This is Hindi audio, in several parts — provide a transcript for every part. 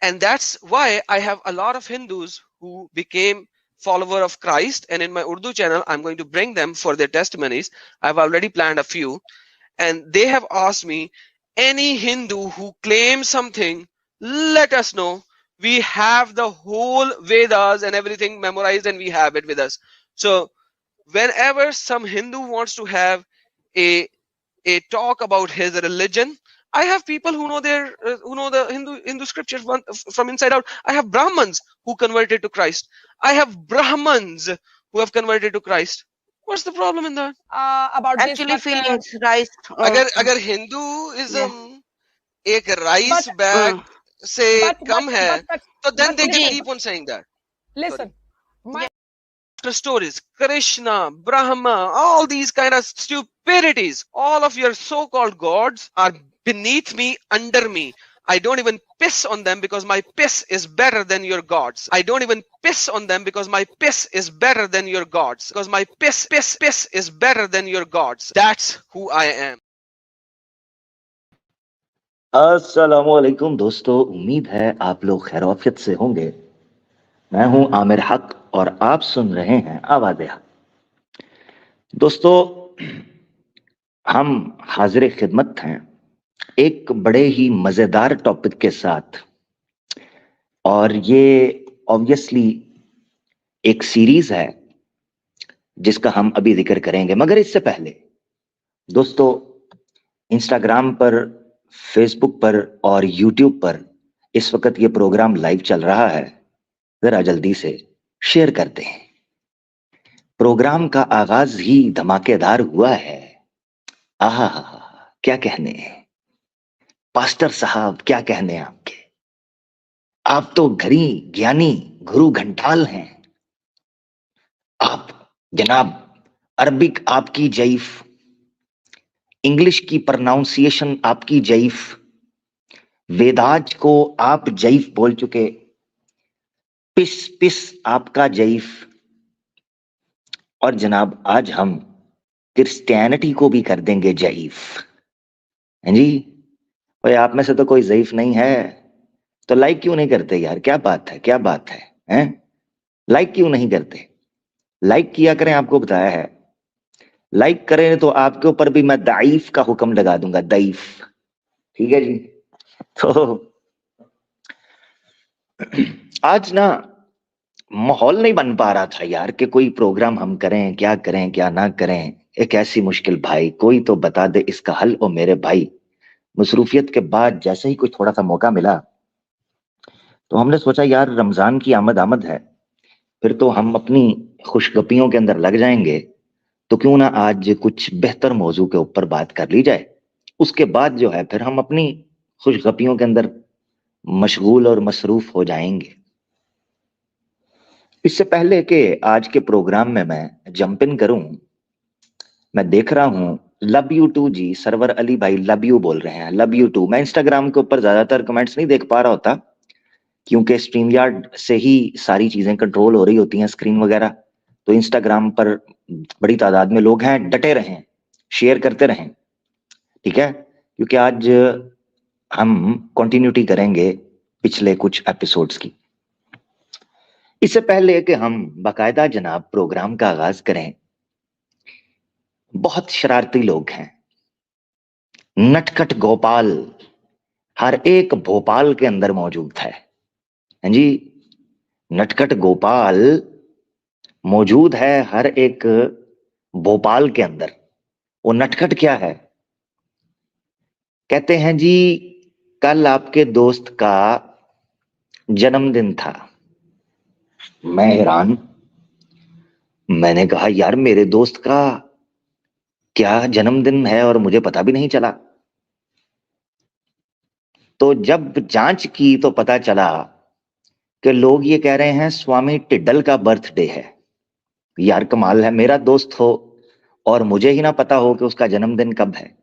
And that's why I have a lot of Hindus who became follower of Christ. And in my Urdu channel, I'm going to bring them for their testimonies. I've already planned a few. And they have asked me, any Hindu who claims something, let us know. We have the whole Vedas and everything memorized and we have it with us. So whenever some Hindu wants to have a talk about his religion, I have people who know their who know the Hindu scriptures from inside out. I have Brahmins who converted to Christ. I have Brahmins who have converted to Christ. What's the problem in that? About this, Actually, but feelings rise. अगर Yeah. हिंदुइज्म एक but राइस बैग से but but कम है, तो then they can ji. listen, keep on saying that. Sorry. listen. My Stories, Krishna, Brahma, all these kind of stupidities. All of your so-called gods are beneath me, under me. I don't even piss on them because my piss is better than your gods. I don't even piss on them because my piss is better than your gods. Because my piss is better than your gods. That's who I am. अस्सलामुअलैकुम दोस्तों, उम्मीद है आप लोग खैरियत से होंगे। मैं हूं आमिर हक और आप सुन रहे हैं आवाज़े हक। दोस्तों, हम हाजिर खिदमत हैं एक बड़े ही मजेदार टॉपिक के साथ, और ये ऑब्वियसली एक सीरीज है जिसका हम अभी जिक्र करेंगे। मगर इससे पहले दोस्तों, इंस्टाग्राम पर, फेसबुक पर और यूट्यूब पर इस वक्त ये प्रोग्राम लाइव चल रहा है। जरा जल्दी से शेयर करते हैं। प्रोग्राम का आगाज ही धमाकेदार हुआ है। आहा, क्या कहने हैं पास्टर साहब, क्या कहने हैं आपके। आप तो घरी ज्ञानी गुरु घंटाल हैं। आप जनाब, अरबिक आपकी जईफ, इंग्लिश की प्रोनाउंसिएशन आपकी जईफ, वेदाज को आप जईफ बोल चुके, पिस पिस आपका जईफ, और जनाब आज हम क्रिश्चियनिटी को भी कर देंगे जईफ। हैं जी? भाई आप में से तो कोई जईफ नहीं है, तो लाइक क्यों नहीं करते यार? क्या बात है, क्या बात है, हैं? लाइक क्यों नहीं करते? लाइक किया करें, आपको बताया है। लाइक करें तो आपके ऊपर भी मैं दाइफ का हुक्म लगा दूंगा, दाइफ। ठीक है जी? तो आज ना माहौल नहीं बन पा रहा था यार कि कोई प्रोग्राम हम करें, क्या करें क्या ना करें। एक ऐसी मुश्किल, भाई कोई तो बता दे इसका हल। ओ मेरे भाई, मसरूफियत के बाद जैसे ही कोई थोड़ा सा मौका मिला तो हमने सोचा यार रमजान की आमद आमद है, फिर तो हम अपनी खुशगपियों के अंदर लग जाएंगे, तो क्यों ना आज कुछ बेहतर मौजू के ऊपर बात कर ली जाए। उसके बाद जो है फिर हम अपनी खुशगपियों के अंदर मशगूल और मसरूफ हो जाएंगे। इससे पहले कि आज के प्रोग्राम में मैं जंप इन करूं, मैं देख रहा हूं love you too ji, Sarwar Ali भाई लव यू बोल रहे हैं, लव यू टू। मैं इंस्टाग्राम के ऊपर ज्यादातर कमेंट्स नहीं देख पा रहा होता क्योंकि स्ट्रीम यार्ड से ही सारी चीजें कंट्रोल हो रही होती हैं, स्क्रीन वगैरह। तो इंस्टाग्राम पर बड़ी तादाद में लोग हैं, डटे रहें, शेयर करते रहें, ठीक है? क्योंकि आज हम कंटिन्यूटी करेंगे पिछले कुछ एपिसोड्स की। इससे पहले कि हम बाकायदा जनाब प्रोग्राम का आगाज करें, बहुत शरारती लोग हैं, नटखट गोपाल हर एक भोपाल के अंदर मौजूद है। हैं जी? नटखट गोपाल मौजूद है हर एक भोपाल के अंदर। वो नटखट क्या है? कहते हैं जी कल आपके दोस्त का जन्मदिन था। मैं हैरान, मैंने कहा यार मेरे दोस्त का क्या जन्मदिन है और मुझे पता भी नहीं चला। तो जब जांच की तो पता चला कि लोग ये कह रहे हैं स्वामी टिड्डल का बर्थडे है। यार कमाल है, मेरा दोस्त हो और मुझे ही ना पता हो कि उसका जन्मदिन कब है।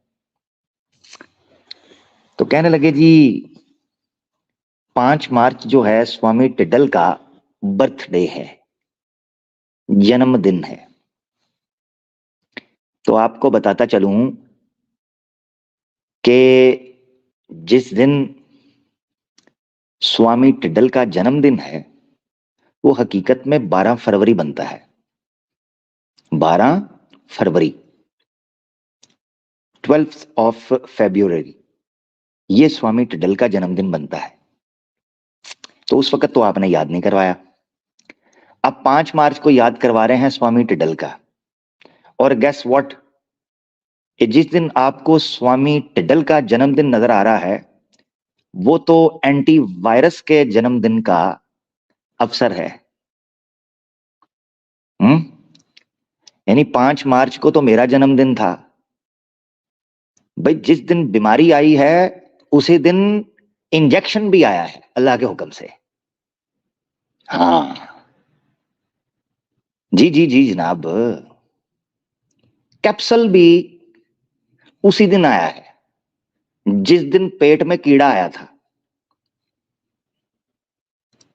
तो कहने लगे जी 5 मार्च जो है स्वामी टिड्डल का बर्थडे है, जन्मदिन है। तो आपको बताता चलूं कि जिस दिन स्वामी टिड्डल का जन्मदिन है वो हकीकत में 12 फरवरी बनता है। 12 फरवरी, 12th ऑफ फेब्रुअरी, ये स्वामी टिड्डल का जन्मदिन बनता है। तो उस वक्त तो आपने याद नहीं करवाया। अब 5 मार्च को याद करवा रहे हैं स्वामी टिड्डल का। और गेस व्हाट, जिस दिन आपको स्वामी टिड्डल का जन्मदिन नजर आ रहा है वो तो एंटीवायरस के जन्मदिन का अवसर है। यानी 5 मार्च को तो मेरा जन्मदिन था भाई। जिस दिन बीमारी आई है उसी दिन इंजेक्शन भी आया है अल्लाह के हुक्म से। हाँ जी जी जी जनाब, कैप्सूल भी उसी दिन आया है जिस दिन पेट में कीड़ा आया था।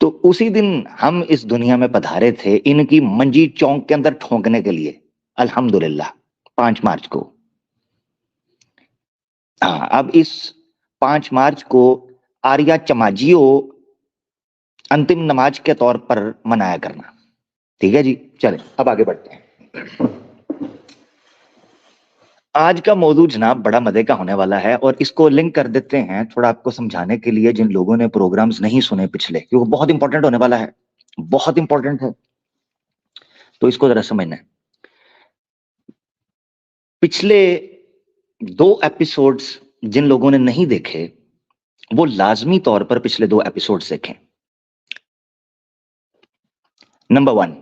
तो उसी दिन हम इस दुनिया में पधारे थे इनकी मंजी चौक के अंदर ठोंकने के लिए, अल्हम्दुलिल्लाह 5 मार्च को। हाँ, अब इस 5 मार्च को आर्या चमाजियो अंतिम नमाज के तौर पर मनाया करना। ठीक है जी, चलें अब आगे बढ़ते हैं। आज का मौजू जनाब बड़ा मजे का होने वाला है और इसको लिंक कर देते हैं थोड़ा आपको समझाने के लिए जिन लोगों ने प्रोग्राम्स नहीं सुने पिछले, क्योंकि बहुत इंपॉर्टेंट होने वाला है, बहुत इंपॉर्टेंट है। तो इसको जरा समझना है। पिछले 2 एपिसोड्स जिन लोगों ने नहीं देखे वो लाजमी तौर पर पिछले 2 एपिसोड्स देखें। नंबर 1,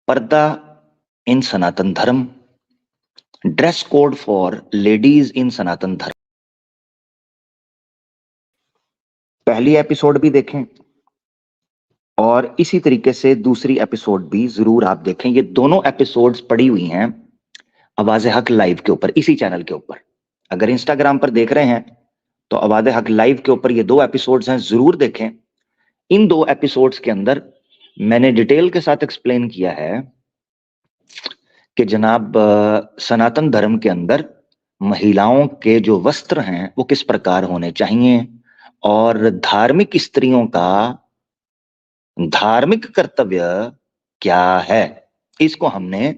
पर्दा in Sanatan Dharma, dress code for ladies in Sanatan Dharma. पहली एपिसोड भी देखें और इसी तरीके से दूसरी एपिसोड भी जरूर आप देखें। ये दोनों एपिसोड्स पड़ी हुई हैं आवाज़े हक लाइव के ऊपर, इसी चैनल के ऊपर। अगर इंस्टाग्राम पर देख रहे हैं तो आवाज़े हक लाइव के ऊपर ये 2 एपिसोड्स हैं, जरूर देखें। इन 2 एपिसोड्स के अंदर मैंने डिटेल के साथ एक्सप्लेन किया है कि जनाब सनातन धर्म के अंदर महिलाओं के जो वस्त्र हैं वो किस प्रकार होने चाहिए और धार्मिक स्त्रियों का धार्मिक कर्तव्य क्या है, इसको हमने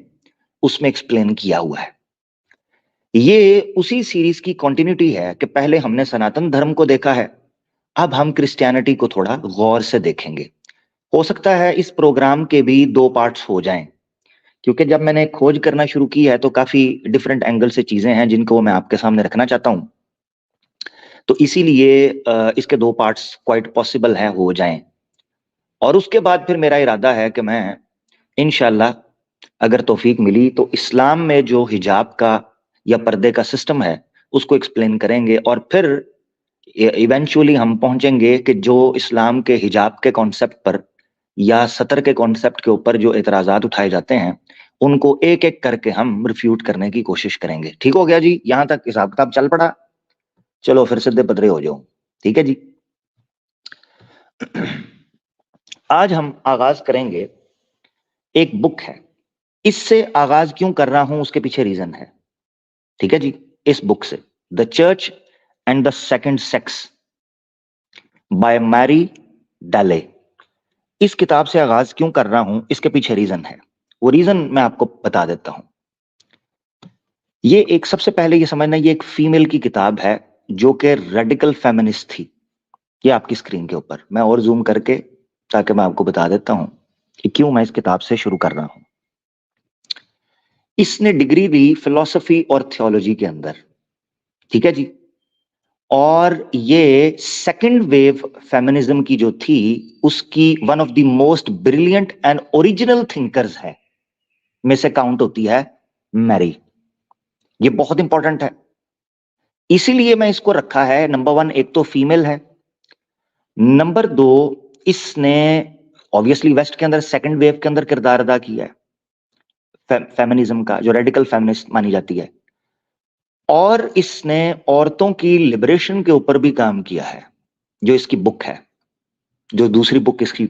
उसमें एक्सप्लेन किया हुआ है। ये उसी सीरीज की कंटिन्यूटी है कि पहले हमने सनातन धर्म को देखा है, अब हम क्रिश्चियनिटी को थोड़ा गौर से देखेंगे। हो सकता है इस प्रोग्राम के भी 2 पार्ट्स हो जाएं, क्योंकि जब मैंने खोज करना शुरू की है तो काफी डिफरेंट एंगल से चीजें हैं जिनको मैं आपके सामने रखना चाहता हूं। तो इसीलिए इसके 2 पार्ट्स क्वाइट पॉसिबल है हो जाएं। और उसके बाद फिर मेरा इरादा है कि मैं इंशाल्लाह अगर तौफीक मिली तो इस्लाम में जो हिजाब का या पर्दे का सिस्टम है उसको एक्सप्लेन करेंगे और फिर इवेंचुअली हम पहुंचेंगे कि जो इस्लाम के हिजाब के कॉन्सेप्ट पर या सतर के कॉन्सेप्ट के ऊपर जो एतराजात उठाए जाते हैं उनको एक एक करके हम रिफ्यूट करने की कोशिश करेंगे। ठीक हो गया जी, यहां तक हिसाब किताब चल पड़ा। चलो फिर सीधे पदरे हो जाओ। ठीक है जी, आज हम आगाज करेंगे, एक बुक है, इससे आगाज क्यों कर रहा हूं उसके पीछे रीजन है। ठीक है जी, इस बुक से the church and the second sex by Mary Daly, इस किताब से आगाज क्यों कर रहा हूं इसके पीछे रीजन है। वो रीजन मैं आपको बता देता हूं। ये एक, सबसे पहले ये समझना, ये एक फीमेल की किताब है जो कि रेडिकल फेमिनिस्ट थी। ये आपकी स्क्रीन के ऊपर मैं और जूम करके ताकि मैं आपको बता देता हूं कि क्यों मैं इस किताब से शुरू कर रहा हूं। इसने डिग्री ली फिलॉसफी और थियोलॉजी के अंदर। ठीक है जी, और ये सेकंड वेव फेमिनिज्म की जो थी उसकी one of the most brilliant and original thinkers है में से काउंट होती है मैरी। ये बहुत इंपॉर्टेंट है, इसीलिए मैं इसको रखा है। नंबर 1 एक तो फीमेल है, नंबर 2 इसने ऑब्वियसली वेस्ट के अंदर सेकंड वेव के अंदर किरदार अदा किया है फेमिनिज्म का, जो रेडिकल फेमिनिस्ट मानी जाती है, और इसने औरतों की लिबरेशन के ऊपर भी काम किया है, जो इसकी बुक है, जो दूसरी बुक इसकी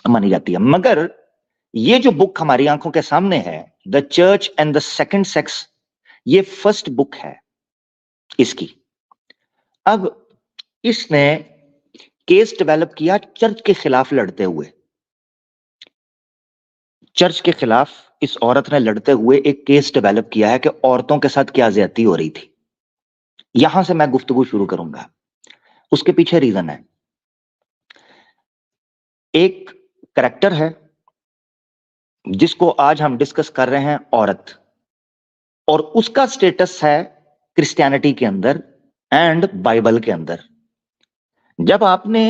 मानी जाती है। मगर ये जो बुक हमारी आंखों के सामने है, the church and the second sex, ये फर्स्ट बुक है इसकी। अब इसने केस डेवलप किया चर्च के खिलाफ लड़ते हुए। चर्च के खिलाफ इस औरत ने लड़ते हुए एक केस डेवलप किया है कि औरतों के साथ क्या ज्यादती हो रही थी। यहां से मैं गुफ्तगू शुरू करूंगा। उसके पीछे रीजन है, एक करैक्टर है जिसको आज हम डिस्कस कर रहे हैं, औरत, और उसका स्टेटस है क्रिश्चियनिटी के अंदर एंड बाइबल के अंदर। जब आपने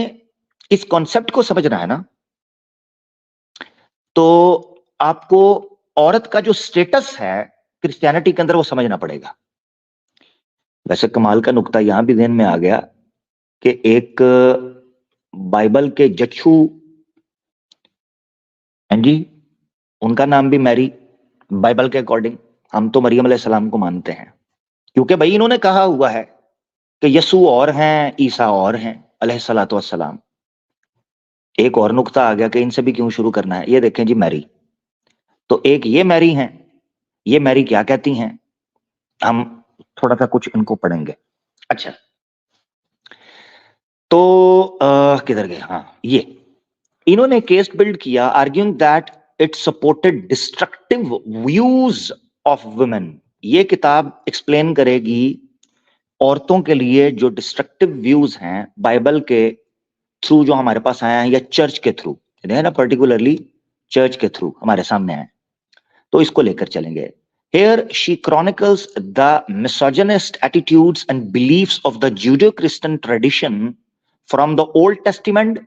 इस कॉन्सेप्ट को समझना है ना, तो आपको औरत का जो स्टेटस है क्रिश्चियनिटी के अंदर वो समझना पड़ेगा। वैसे कमाल का नुक्ता यहां भी ध्यान में आ गया कि एक बाइबल के जच्चू हैं जी, उनका नाम भी मैरी। बाइबल के अकॉर्डिंग हम तो मरियम अलैहिस्सलाम को मानते हैं, क्योंकि भाई इन्होंने कहा हुआ है कि यसू और हैं, ईसा और हैं अलैहिस्सलातु वस्सलाम। एक और नुक्ता आ गया कि इनसे भी क्यों शुरू करना है। ये देखें जी, मैरी, तो एक ये मैरी हैं, ये मैरी क्या कहती हैं, हम थोड़ा सा कुछ इनको पढ़ेंगे। अच्छा, तो किधर गए, हाँ, ये इन्होंने केस बिल्ड किया arguing that it supported destructive views of women. ये किताब एक्सप्लेन करेगी औरतों के लिए जो डिस्ट्रक्टिव व्यूज हैं बाइबल के थ्रू जो हमारे पास आए हैं, या चर्च के थ्रू है ना, पर्टिकुलरली चर्च के थ्रू हमारे सामने आए, तो इसको लेकर चलेंगे। Here she chronicles the misogynist attitudes and beliefs of the Judeo-Christian tradition from the Old Testament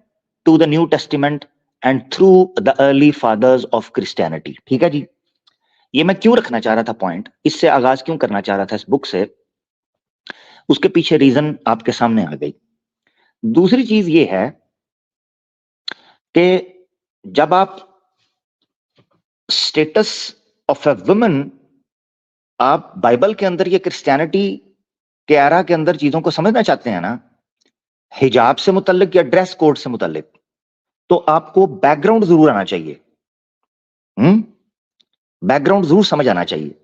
to the New Testament and through the early fathers of Christianity। ठीक है जी, ये मैं क्यों रखना चाह रहा था पॉइंट, इससे आगाज क्यों करना चाह रहा था इस बुक से, उसके पीछे रीजन आपके सामने आ गई। दूसरी चीज ये है कि जब आप स्टेटस ऑफ ए वुमन, आप बाइबल के अंदर ये क्रिश्चियनिटी के एरा के अंदर चीजों को समझना चाहते हैं ना, हिजाब से मुतल्लिक या ड्रेस कोड से मुतल्लिक, तो आपको बैकग्राउंड जरूर आना चाहिए। बैकग्राउंड जरूर समझ आना चाहिए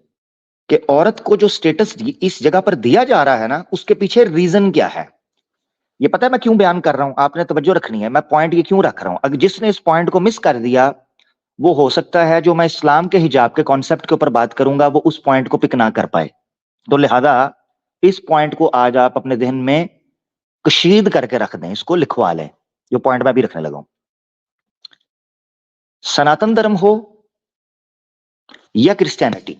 कि औरत को जो स्टेटस इस जगह पर दिया जा रहा है ना, उसके पीछे रीजन क्या है। ये पता है मैं क्यों बयान कर रहा हूं, आपने तवज्जो रखनी है। मैं पॉइंट ये क्यों रख रहा हूं, अगर जिसने इस पॉइंट को मिस कर दिया, वो हो सकता है जो मैं इस्लाम के हिजाब के कॉन्सेप्ट के ऊपर बात करूंगा वो उस पॉइंट को पिक ना कर पाए। तो लिहाजा इस पॉइंट को आज आप अपने जहन में कशीद करके रख दें, इसको लिखवा लें, जो पॉइंट मैं भी रखने लगा हूं। सनातन धर्म हो या क्रिश्चियनिटी,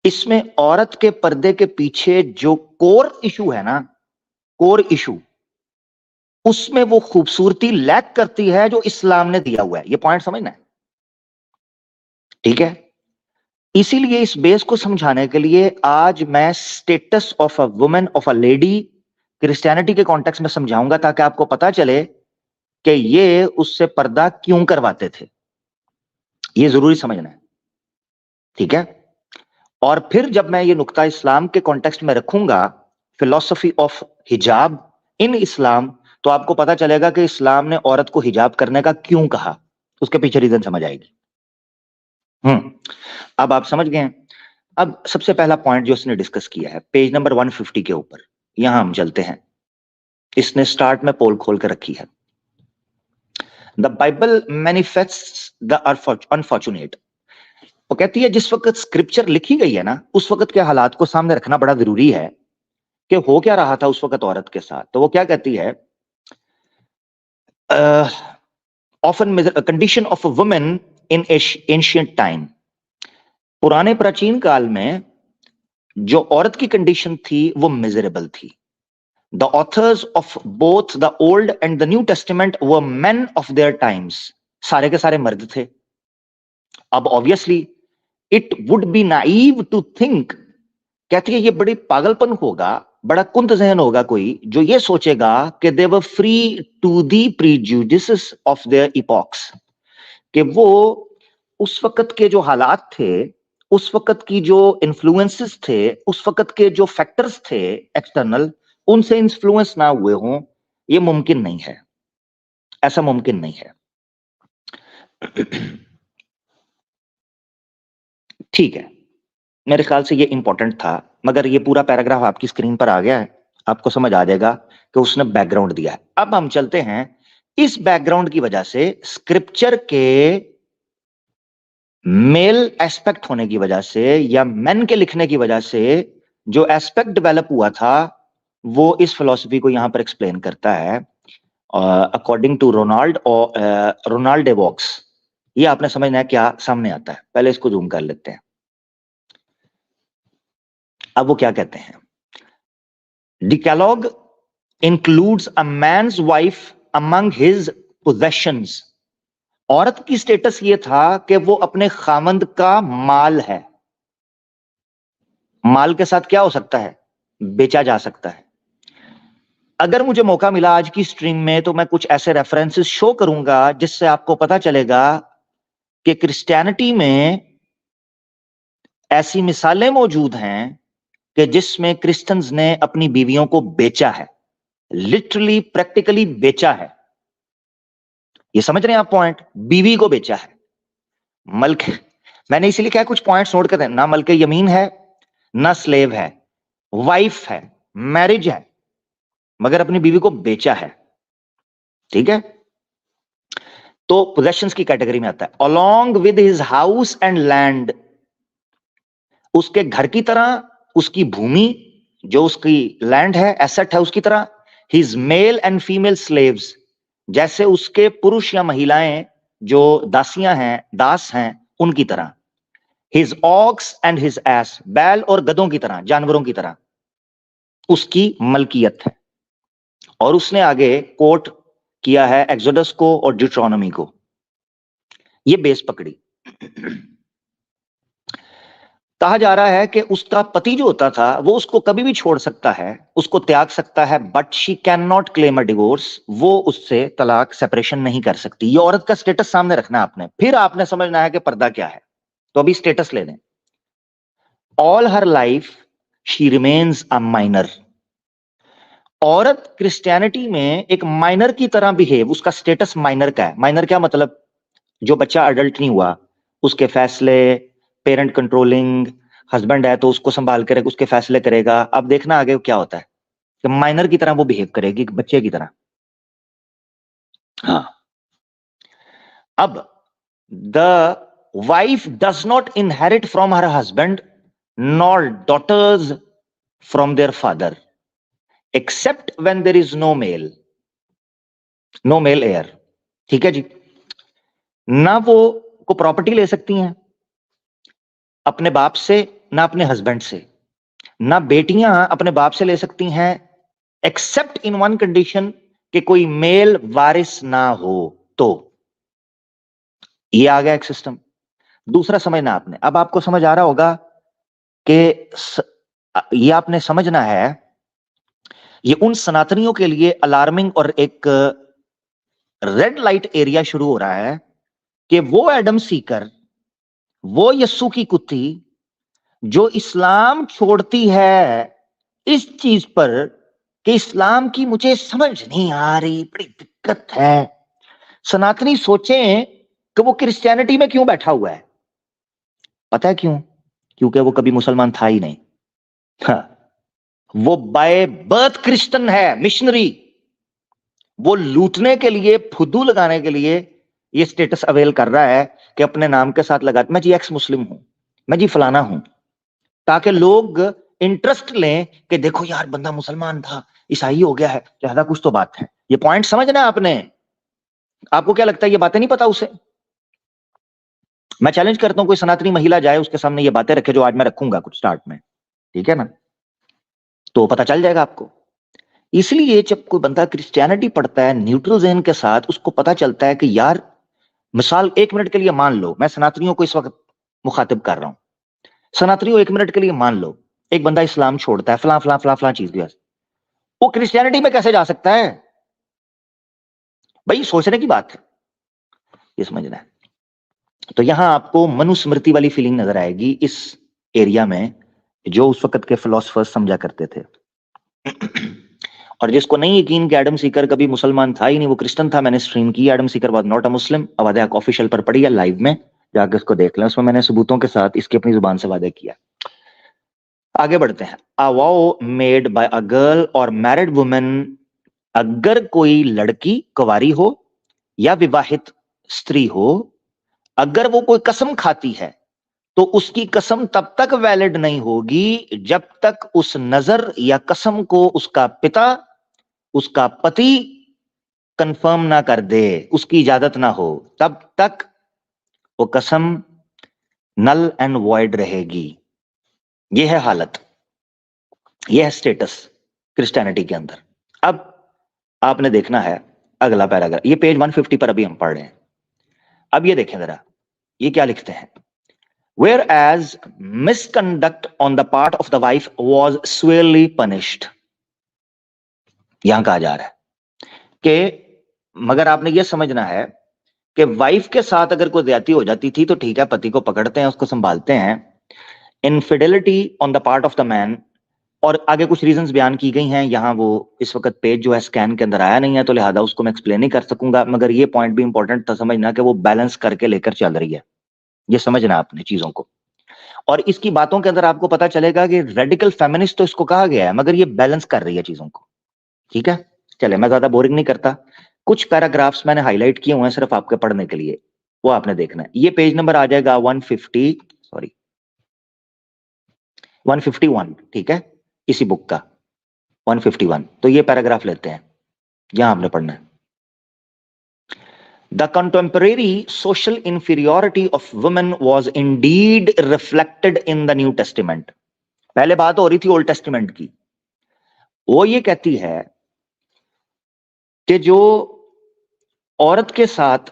इसमें औरत के पर्दे के पीछे जो कोर इशू है ना, कोर इशू, उसमें वो खूबसूरती लैक करती है जो इस्लाम ने दिया हुआ है। ये पॉइंट समझना है, ठीक है। इसीलिए इस बेस को समझाने के लिए आज मैं status of a women, of a lady, Christianity के कॉन्टेक्स्ट में समझाऊंगा, ताकि आपको पता चले कि ये उससे पर्दा क्यों करवाते थे। ये जरूरी समझना है, ठीक है। और फिर जब मैं ये नुक्ता इस्लाम के कॉन्टेक्स्ट में रखूंगा, फिलॉसफी ऑफ हिजाब इन इस्लाम, तो आपको पता चलेगा कि इस्लाम ने औरत को हिजाब करने का क्यों कहा, उसके पीछे रीजन समझ आएगी। अब आप समझ गए हैं। अब सबसे पहला पॉइंट जो इसने डिस्कस किया है पेज नंबर 150 के ऊपर, यहां हम चलते हैं। इसने स्टार्ट में पोल खोल कर रखी है, the Bible manifests the unfortunate. वो कहती है जिस वक्त स्क्रिप्चर लिखी गई है ना, उस वक्त के हालात को सामने रखना बड़ा जरूरी है कि हो क्या रहा था उस वक्त औरत के साथ। तो वो क्या कहती है, often condition of a women in ancient time. पुराने प्राचीन काल में जो औरत की कंडीशन थी वो मिजरेबल थी। The authors of both the old and the new testament were men of their times. सारे के सारे मर्द थे। अब obviously it would be naive to think, कहती है ये बड़ी पागलपन होगा, बड़ा कुंत जहन होगा कोई जो ये सोचेगा कि they were free to the prejudices of their epochs, कि वो उस वक्त के जो हालात थे, उस वक्त की जो इन्फ्लुएंसेस थे, उस वक्त के जो फैक्टर्स थे एक्सटर्नल, उनसे इन्फ्लुएंस ना हुए हों। ये मुमकिन नहीं है, ऐसा मुमकिन नहीं है। ठीक है, मेरे ख्याल से ये इंपॉर्टेंट था, मगर ये पूरा पैराग्राफ आपकी स्क्रीन पर आ गया है, आपको समझ आ जाएगा कि उसने बैकग्राउंड दिया है। अब हम चलते हैं, इस बैकग्राउंड की वजह से, स्क्रिप्चर के मेल एस्पेक्ट होने की वजह से या मेन के लिखने की वजह से जो एस्पेक्ट डेवलप हुआ था, वो इस फिलॉसफी को यहां पर एक्सप्लेन करता है अकॉर्डिंग टू रोनाल्ड डेवॉक्स। ये आपने समझना है क्या सामने आता है। पहले इसको जूम कर लेते हैं। अब वो क्या कहते हैं, decalogue includes a man's wife among his possessions. औरत की स्टेटस ये था कि वो अपने खामंद का माल है। माल के साथ क्या हो सकता है, बेचा जा सकता है। अगर मुझे मौका मिला आज की स्ट्रीम में तो मैं कुछ ऐसे रेफरेंसेस शो करूंगा जिससे आपको पता चलेगा कि क्रिश्चियनिटी में ऐसी मिसालें मौजूद हैं कि जिसमें क्रिश्चियंस ने अपनी बीवियों को बेचा है, लिटरली प्रैक्टिकली बेचा है। ये समझ रहे हैं आप पॉइंट, बीवी को बेचा है। मल्क, मैंने इसीलिए क्या कुछ पॉइंट्स नोट करते हैं, ना मल्के यमीन है, ना स्लेव है, वाइफ है, मैरिज है, मगर अपनी बीवी को बेचा है। ठीक है, तो पोजेशंस की कैटेगरी में आता है। Along with his house and land, उसके घर की तरह, उसकी भूमि जो उसकी लैंड है, एसेट है उसकी तरह। His male and female slaves, जैसे उसके पुरुष या महिलाएं जो दासियां हैं, दास हैं, उनकी तरह। His ox and his ass, बैल और गधों की तरह, जानवरों की तरह उसकी मलकियत है। और उसने आगे कोट किया है एक्सोडस को और ड्यूट्रोनॉमी को। ये बेस पकड़ी। कहा जा रहा है कि उसका पति जो होता था वो उसको कभी भी छोड़ सकता है, उसको त्याग सकता है, but she can not claim a divorce. वो उससे तलाक, सेपरेशन नहीं कर सकती। ये औरत का स्टेटस सामने रखना आपने, फिर आपने समझना है कि पर्दा क्या है। तो अभी स्टेटस ले लें। All her life she remains a minor. औरत क्रिश्चियनिटी में एक माइनर की तरह बिहेव, उसका स्टेटस माइनर का है। माइनर क्या मतलब, जो बच्चा अडल्ट नहीं हुआ, उसके फैसले, पेरेंट कंट्रोलिंग, हस्बैंड है तो उसको संभाल कर उसके फैसले करेगा। अब देखना आगे क्या होता है कि माइनर की तरह वो बिहेव करेगी, बच्चे की तरह। हाँ, अब the wife does not inherit from her husband nor daughters from their father except when there is no male heir. ठीक है जी, ना वो को प्रॉपर्टी ले सकती हैं अपने बाप से, ना अपने हस्बैंड से। ना बेटियां अपने बाप से ले सकती हैं एक्सेप्ट इन वन कंडीशन, कि कोई मेल वारिस ना हो। तो ये आ गया एक सिस्टम। दूसरा समझना आपने, अब आपको समझ आ रहा होगा कि ये आपने समझना है, ये उन सनातनियों के लिए अलार्मिंग और एक रेड लाइट एरिया शुरू हो रहा है कि वो एडम सीकर, वो यस्सु की कुत्ती जो इस्लाम छोड़ती है इस चीज पर कि इस्लाम की मुझे समझ नहीं आ रही, बड़ी दिक्कत है। सनातनी सोचें कि वो क्रिश्चियनिटी में क्यों बैठा हुआ है। पता है क्यों? क्योंकि वो कभी मुसलमान था ही नहीं। हाँ, वो बाय बर्थ क्रिश्चियन है, मिशनरी। वो लूटने के लिए, फुद्दू लगाने के लिए ये स्टेटस अवेल कर रहा है कि अपने नाम के साथ लगा, मैं जी एक्स मुस्लिम हूं, मैं जी फलाना हूं, ताकि लोग इंटरेस्ट लें कि देखो यार बंदा मुसलमान था, ईसाई हो गया है, ज्यादा कुछ तो बात है। ये पॉइंट समझना आपने। आपको क्या लगता है ये बातें नहीं पता उसे? मैं चैलेंज करता हूं कोई सनातनी महिला जाए, उसके सामने ये बातें रखे जो आज मैं रखूंगा कुछ स्टार्ट में, ठीक है ना, तो पता चल जाएगा आपको। इसलिए जब कोई बंदा क्रिश्चियनिटी पढ़ता है न्यूट्रल ज़हन के साथ, उसको पता चलता है कि यार, मिसाल 1 मिनट के लिए मान लो, मैं सनातनियों को इस वक्त मुखातिब कर रहा हूं, सनातनियों 1 मिनट के लिए मान लो एक बंदा इस्लाम छोड़ता है, फला फला फला फला चीज की, वो क्रिश्चियनिटी में कैसे जा सकता है? भाई सोचने की बात है, ये समझना है। तो यहां आपको मनुस्मृति वाली फीलिंग नजर आएगी इस एरिया में, जो उस वक्त के फिलोसफर्स समझा करते थे। और जिसको नहीं यकीन कि एडम सीकर कभी मुसलमान था ही नहीं, वो क्रिश्चियन था, मैंने स्ट्रीम की Adam seeker was not a Muslim, अवादे ऑफिशियल पर पड़ी है लाइव में, जाकर उसको देख लें, उसमें मैंने सबूतों के साथ इसकी अपनी जुबान से वादे किया। आगे बढ़ते हैं। A wow made by a girl और मैरिड वुमेन, अगर कोई लड़की कुंवारी हो या विवाहित स्त्री हो, अगर वो कोई कसम खाती है तो उसकी कसम तब तक वैलिड नहीं होगी जब तक उस नजर या कसम को उसका पिता, उसका पति कंफर्म ना कर दे, उसकी इजाजत ना हो, तब तक वो कसम नल एंड वॉइड रहेगी। यह है हालत, यह है स्टेटस क्रिश्चियनिटी के अंदर। अब आपने देखना है अगला पैराग्राफ, ये पेज 150 पर अभी हम पढ़ रहे हैं। अब ये देखें जरा, ये क्या लिखते हैं। Whereas misconduct on the part of the wife was severely punished, यहां कहा जा रहा है कि मगर आपने ये समझना है कि वाइफ के साथ अगर कोई ज्यादती हो जाती थी तो ठीक है, पति को पकड़ते हैं, उसको संभालते हैं। Infidelity on the part of the man, और आगे कुछ रीजंस बयान की गई हैं। यहां वो इस वक्त पेज जो है स्कैन के अंदर आया नहीं है, तो लिहाजा उसको मैं एक्सप्लेन नहीं कर सकूंगा, मगर ये पॉइंट भी इंपॉर्टेंट था समझना कि वो बैलेंस करके लेकर चल रही है। ये समझना आपने चीजों को, और इसकी बातों के अंदर आपको पता चलेगा कि रेडिकल फेमिनिस्ट तो इसको कहा गया है, मगर ये बैलेंस कर रही है चीजों को। ठीक है, चले मैं ज्यादा बोरिंग नहीं करता। कुछ पैराग्राफ्स मैंने हाईलाइट किए हुए हैं सिर्फ आपके पढ़ने के लिए, वो आपने देखना है। ये पेज नंबर आ जाएगा 151, ठीक है, इसी बुक का 151। तो ये पैराग्राफ लेते हैं, यहां आपने पढ़ना है। The contemporary social inferiority of women was indeed reflected in the New Testament. पहले बात हो रही थी ओल्ड टेस्टिमेंट की। वो ये कहती है कि जो औरत के साथ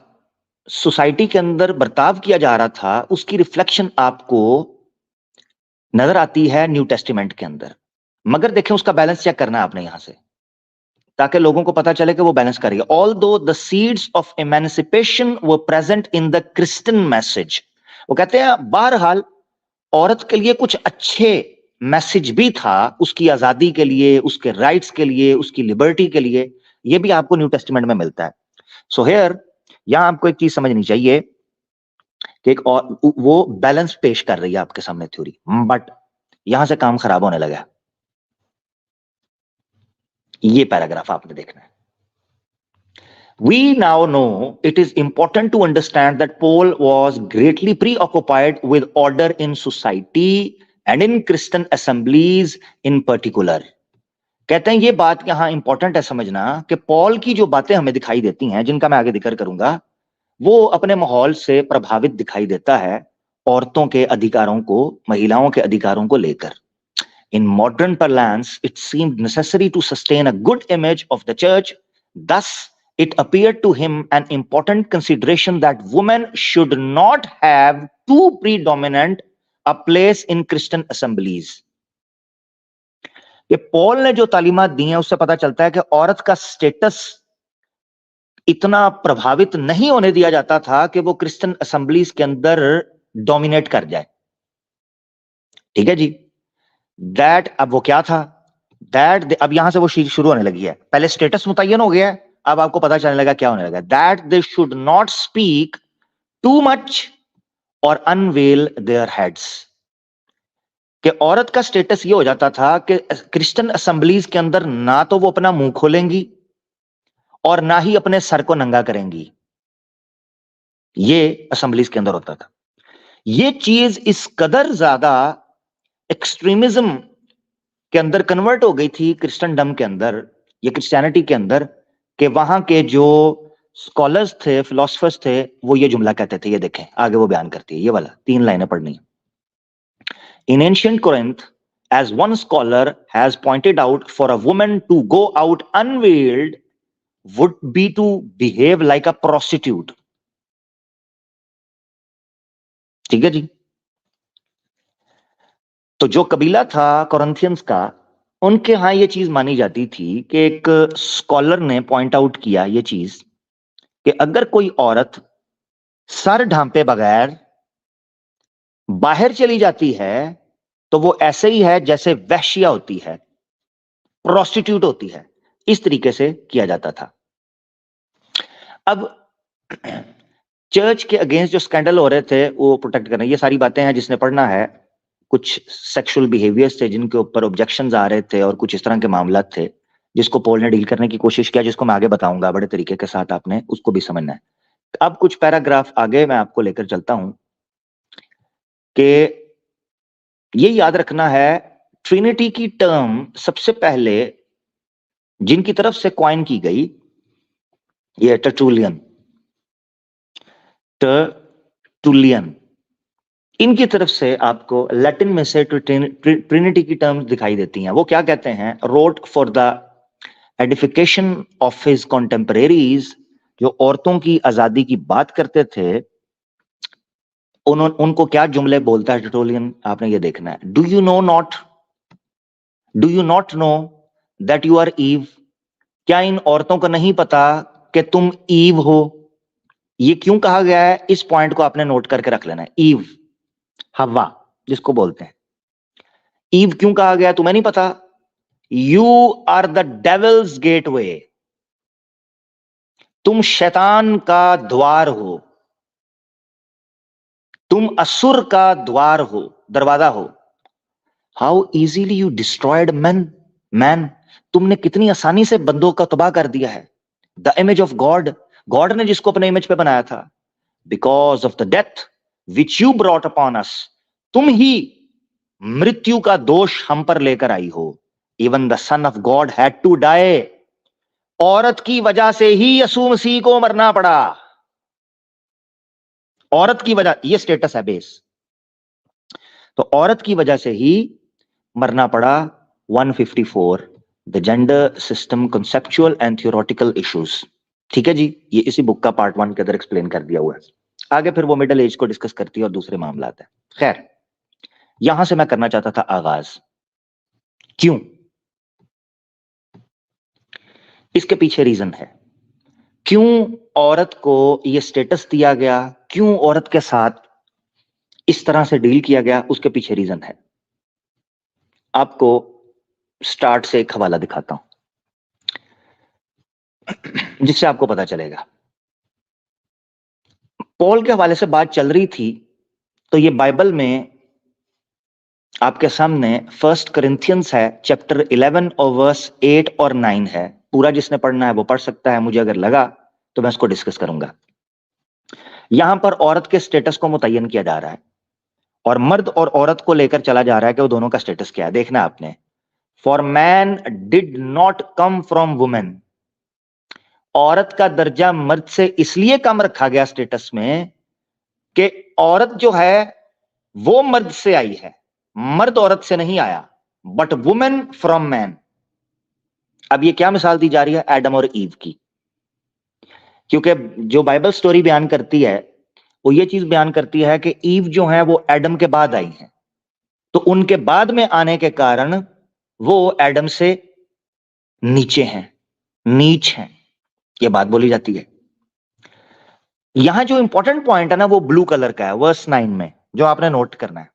सोसाइटी के अंदर बर्ताव किया जा रहा था, उसकी रिफ्लेक्शन आपको नजर आती है न्यू टेस्टिमेंट के अंदर। मगर देखें, उसका बैलेंस चेक करना है आपने यहां से, ताकि लोगों को पता चले कि वो बैलेंस करेगा। Although the seeds of emancipation were present in the Christian message, वो कहते हैं बहरहाल औरत के लिए कुछ अच्छे मैसेज भी था, उसकी आजादी के लिए, उसके राइट्स के लिए, उसकी लिबर्टी के लिए, ये भी आपको न्यू टेस्टिमेंट में मिलता है। सो हियर यहां आपको एक चीज समझनी चाहिए कि एक और वो बैलेंस पेश कर रही है आपके सामने थ्योरी, बट यहां से काम खराब होने लगा। ये पैराग्राफ आपने देखना है। We now know it is important to understand that Paul was greatly preoccupied with order in society and in Christian assemblies in particular. कहते हैं ये बात यहां इंपॉर्टेंट है समझना कि पॉल की जो बातें हमें दिखाई देती हैं, जिनका मैं आगे जिक्र करूंगा, वो अपने माहौल से प्रभावित दिखाई देता है औरतों के अधिकारों को, महिलाओं के अधिकारों को लेकर। In modern parlance, it seemed necessary to sustain a good image of the church. Thus, it appeared to him an important consideration that women should not have too predominant a place in Christian assemblies. ये पॉल ने जो तालीमात दी हैं उससे पता चलता है कि औरत का स्टेटस इतना प्रभावित नहीं होने दिया जाता था कि वो क्रिश्चियन असेंबलीज के अंदर डोमिनेट कर जाए। ठीक है जी, दैट अब वो क्या था, दैट अब यहां से वो चीज शुरू होने लगी है। पहले स्टेटस मुतय्यन हो गया है, अब आपको पता चलने लगा क्या होने लगा। That they should not speak too much और अनवेल देयर हेड्स, कि औरत का स्टेटस ये हो जाता था कि क्रिश्चियन असेंबलीज के अंदर ना तो वो अपना मुंह खोलेंगी और ना ही अपने सर को नंगा करेंगी। ये असेंबलीज के अंदर होता था। ये चीज इस कदर ज्यादा एक्सट्रीमिज्म के अंदर कन्वर्ट हो गई थी क्रिश्चियनडम के अंदर, ये क्रिश्चियनिटी के अंदर, कि वहां के जो स्कॉलर्स थे, फिलोसफर्स थे, वो ये जुमला कहते थे। ये देखें आगे वो बयान करती है, ये वाला 3 लाइनें पढ़नी है। इन ancient Corinth, as one scholar has pointed out, for a woman to go out unveiled would be to behave like a prostitute. ठीक है जी। तो जो कबीला था कोरिंथियंस का, उनके यहां ये चीज मानी जाती थी कि एक स्कॉलर ने पॉइंट आउट किया ये चीज कि अगर कोई औरत सर ढांपे बगैर बाहर चली जाती है तो वो ऐसे ही है जैसे वैश्या होती है, प्रोस्टिट्यूट होती है। इस तरीके से किया जाता था। अब चर्च के अगेंस्ट जो स्कैंडल हो रहे थे वो प्रोटेक्ट करना, ये सारी बातें हैं, जिसने पढ़ना है कुछ सेक्सुअल बिहेवियर्स थे जिनके ऊपर ऑब्जेक्शंस आ रहे थे और कुछ इस तरह के मामला थे जिसको पॉल ने डील करने की कोशिश किया, जिसको मैं आगे बताऊंगा बड़े तरीके के साथ, आपने उसको भी समझना है। अब कुछ पैराग्राफ आगे मैं आपको लेकर चलता हूं कि ये याद रखना है, ट्रिनिटी की टर्म सबसे पहले जिनकी तरफ से कॉइन की गई ये टर्टुलियन, इनकी तरफ से आपको लैटिन में से ट्रिनिटी की टर्म्स दिखाई देती हैं। वो क्या कहते हैं, wrote for the edification of his contemporaries, जो औरतों की आजादी की बात करते थे, उनको क्या जुमले बोलता है टर्टुलियन, आपने ये देखना है। Do you not know that you are Eve, क्या इन औरतों को नहीं पता कि तुम ईव हो। ये क्यों कहा गया है, इस पॉइंट को आपने नोट करके रख लेना है। ईव, हवा जिसको बोलते हैं, ईव क्यों कहा गया तुम्हें नहीं पता। You are the devil's gateway, तुम शैतान का द्वार हो, तुम असुर का द्वार हो, दरवाजा हो। How easily you destroyed man, तुमने कितनी आसानी से बंदों का तबाह कर दिया है। The image of God, God ने जिसको अपने इमेज पे बनाया था। Because of the death which you brought upon us, तुम ही मृत्यु का दोष हम पर लेकर आई हो। Even the son of God had to die, औरत की वजह से ही यीशु मसीह को मरना पड़ा। औरत की वजह, ये स्टेटस है बेस, तो औरत की वजह से ही मरना पड़ा। 154 the gender system conceptual and theoretical issues, ठीक है जी, ये इसी बुक का पार्ट 1 के अंदर एक्सप्लेन कर दिया हुआ है। आगे फिर वो मिडिल एज को डिस्कस करती है और दूसरे मामला है। खैर, यहां से मैं करना चाहता था आगाज। क्यों, इसके पीछे रीजन है, क्यों औरत को यह स्टेटस दिया गया, क्यों औरत के साथ इस तरह से डील किया गया, उसके पीछे रीजन है। आपको स्टार्ट से एक हवाला दिखाता हूं जिससे आपको पता चलेगा। पॉल के हवाले से बात चल रही थी, तो ये बाइबल में आपके सामने 1 कोरिंथियंस है, चैप्टर 11 और वर्स 8 और 9 है। पूरा जिसने पढ़ना है वो पढ़ सकता है, मुझे अगर लगा तो मैं इसको डिस्कस करूंगा। यहां पर औरत के स्टेटस को मुतय्यन किया जा रहा है और मर्द और औरत को लेकर चला जा रहा है कि वो दोनों का स्टेटस क्या है। देखना आपने, for man did not come from women, औरत का दर्जा मर्द से इसलिए कम रखा गया स्टेटस में कि औरत जो है वो मर्द से आई है, मर्द औरत से नहीं आया, बट वुमेन फ्रॉम मैन। अब ये क्या मिसाल दी जा रही है, एडम और ईव की, क्योंकि जो बाइबल स्टोरी बयान करती है वो ये चीज बयान करती है कि ईव जो है वो एडम के बाद आई हैं, तो उनके बाद में आने के कारण वो एडम से नीचे हैं, नीच हैं, ये बात बोली जाती है। यहां जो इंपॉर्टेंट पॉइंट है ना वो ब्लू कलर का है वर्स 9 में, जो आपने नोट करना है।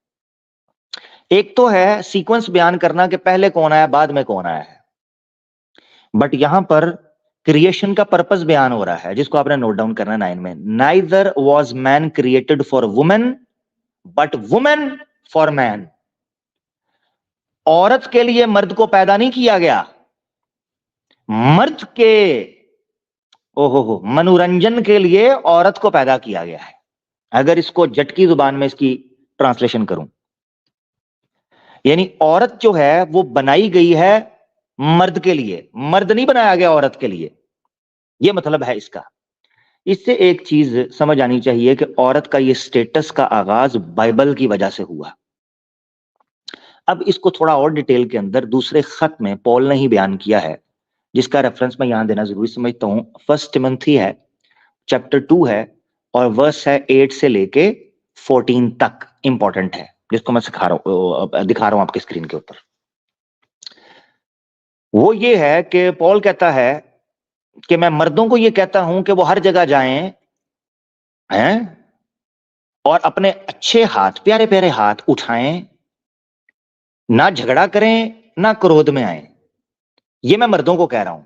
एक तो है सीक्वेंस बयान करना कि पहले कौन आया बाद में कौन आया है, बट यहां पर क्रिएशन का पर्पस बयान हो रहा है जिसको आपने नोट डाउन करना है 9 में। Neither was man created for women but women for man, औरत के लिए मर्द को पैदा नहीं किया गया, मर्द के ओहो मनोरंजन के लिए औरत को पैदा किया गया है। अगर इसको जटकी जुबान में इसकी ट्रांसलेशन करूं, यानी औरत जो है वो बनाई गई है मर्द के लिए, मर्द नहीं बनाया गया औरत के लिए, ये मतलब है इसका। इससे एक चीज समझ आनी चाहिए कि औरत का ये स्टेटस का आगाज बाइबल की वजह से हुआ। अब इसको थोड़ा और डिटेल के अंदर दूसरे खत में पॉल ने ही बयान किया है, जिसका रेफरेंस मैं यहां देना जरूरी समझता हूं। 1 तिमोथी है, चैप्टर 2 है और वर्स है 8 से लेके 14 तक, इंपॉर्टेंट है, जिसको मैं दिखा रहा हूं आपके स्क्रीन के ऊपर। वो ये है कि पॉल कहता है कि मैं मर्दों को ये कहता हूं कि वो हर जगह जाएं हैं और अपने अच्छे हाथ, प्यारे प्यारे हाथ उठाएं, ना झगड़ा करें ना क्रोध में आए। ये मैं मर्दों को कह रहा हूं।